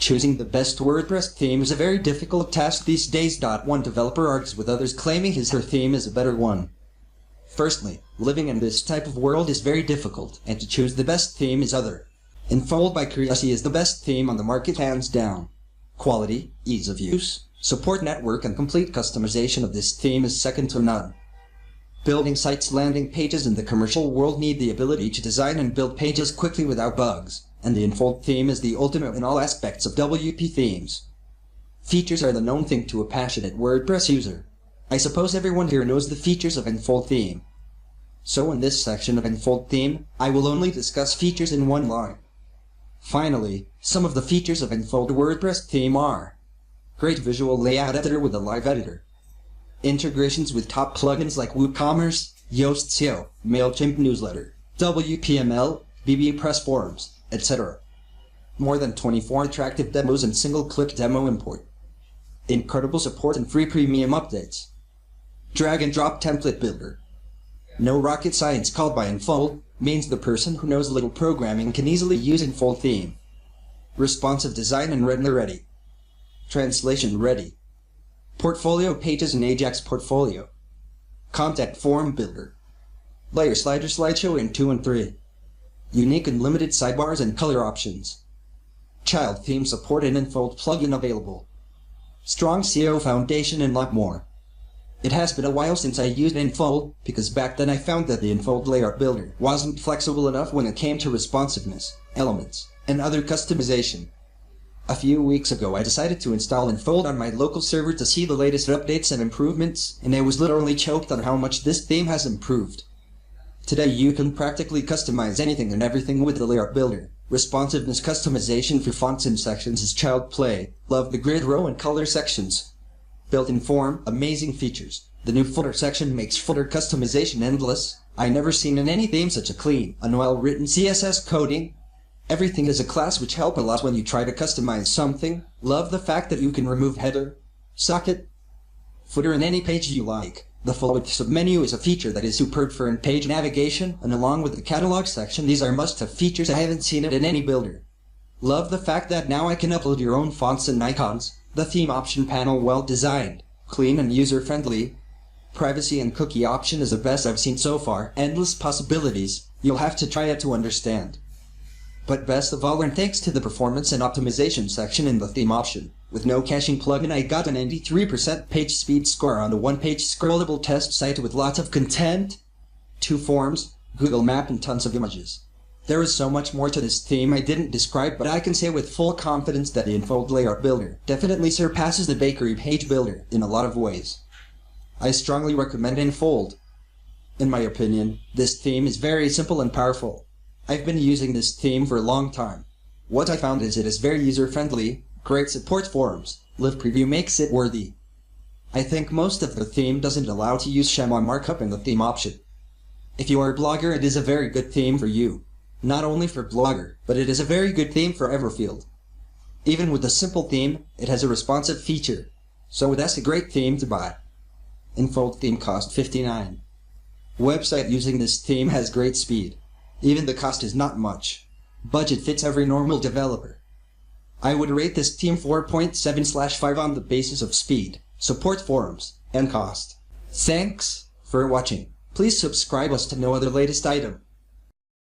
Choosing the best WordPress theme is a very difficult task these days. One developer argues with others claiming his/her theme is a better one. Firstly, living in this type of world is very difficult, and to choose the best theme is other. Enfold by Curiosity is the best theme on the market hands down. Quality, ease of use, support network and complete customization of this theme is second to none. Building sites, landing pages in the commercial world need the ability to design and build pages quickly without bugs, and the Enfold theme is the ultimate in all aspects of WP themes. Features are the known thing to a passionate WordPress user. I suppose everyone here knows the features of Enfold theme. So in this section of Enfold theme, I will only discuss features in one line. Finally, some of the features of Enfold WordPress theme are: great visual layout editor with a live editor, integrations with top plugins like WooCommerce, Yoast SEO, MailChimp newsletter, WPML, BBPress forums, etc. More than 24 attractive demos and single-click demo import. Incredible support and free premium updates. Drag-and-drop template builder. No rocket science. Called by Enfold means the person who knows little programming can easily use Enfold theme. Responsive design and render ready. Translation ready. Portfolio pages and Ajax portfolio. Contact form builder. Layer slider slideshow in 2 and 3. Unique and limited sidebars and color options. Child theme support and Enfold plugin available. Strong SEO foundation and lot more. It has been a while since I used Enfold, because back then I found that the Enfold layout builder wasn't flexible enough when it came to responsiveness, elements, and other customization. A few weeks ago I decided to install Enfold on my local server to see the latest updates and improvements, and I was literally choked on how much this theme has improved. Today you can practically customize anything and everything with the layout builder. Responsiveness customization for fonts and sections is child play. Love the grid row and color sections. Built-in form, amazing features. The new footer section makes footer customization endless. I never seen in any theme such a clean and well-written CSS coding. Everything is a class which help a lot when you try to customize something. Love the fact that you can remove header, socket, footer in any page you like. The forward submenu is a feature that is superb for in-page navigation, and along with the catalog section, these are must-have features. I haven't seen it in any builder. Love the fact that now I can upload your own fonts and icons. The theme option panel well designed, clean and user-friendly. Privacy and cookie option is the best I've seen so far. Endless possibilities. You'll have to try it to understand. But best of all, and thanks to the performance and optimization section in the theme option, with no caching plugin, I got an 93% page speed score on the one-page scrollable test site with lots of content, 2 forms, Google Map and tons of images. There is so much more to this theme I didn't describe, but I can say with full confidence that the Enfold layout builder definitely surpasses the bakery page builder in a lot of ways. I strongly recommend Enfold. In my opinion, this theme is very simple and powerful. I've been using this theme for a long time. What I found is it is very user-friendly, great support forums, live preview makes it worthy. I think most of the theme doesn't allow to use schema markup in the theme option. If you are a blogger, it is a very good theme for you. Not only for Blogger, but it is a very good theme for Everfield. Even with a simple theme, it has a responsive feature, so that's a great theme to buy. Enfold theme cost $59. Website using this theme has great speed. Even the cost is not much. Budget fits every normal developer. I would rate this theme 4.7/5 on the basis of speed, support forums, and cost. Thanks for watching. Please subscribe us to know other latest item.